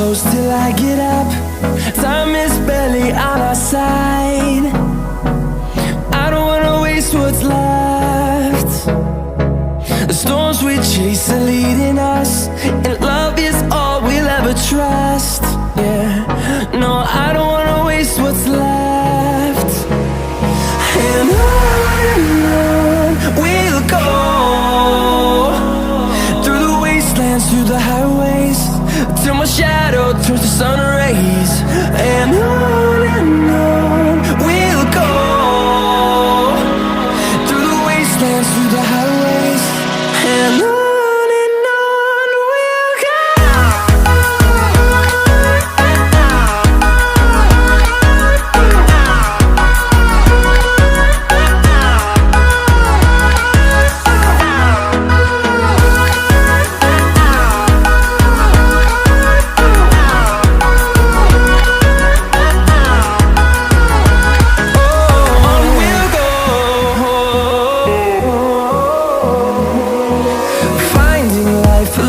close till I get up. Time is barely on our side. I don't wanna waste what's left. The storms we chase are leading us, and love is all we'll ever trust. Yeah, no, I don't wanna waste what's left. And on we'll go, through the wastelands, through the highways, till my shadow turns to sun rays. And on we'll go, through the wastelands, through the highways, and on.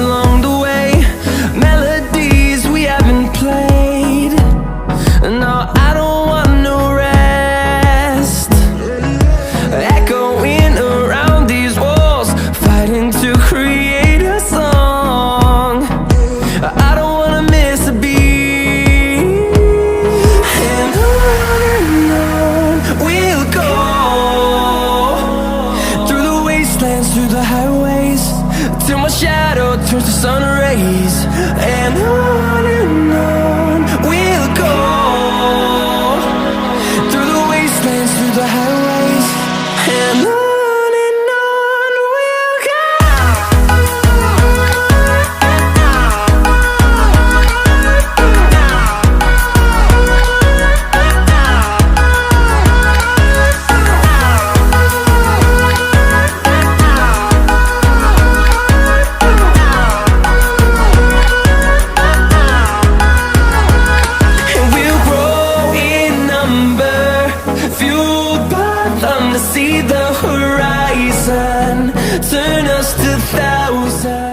Along the way, melodies we haven't played. No, I don't want no rest. Echoing around these walls, fighting to create a song. I don't wanna miss a beat. And on we'll go, through the wastelands, through the highways, till my shadow turns to sun rays. And on we'll go, through the wastelands, through the highways, and on. See the horizon, turn us to thousands.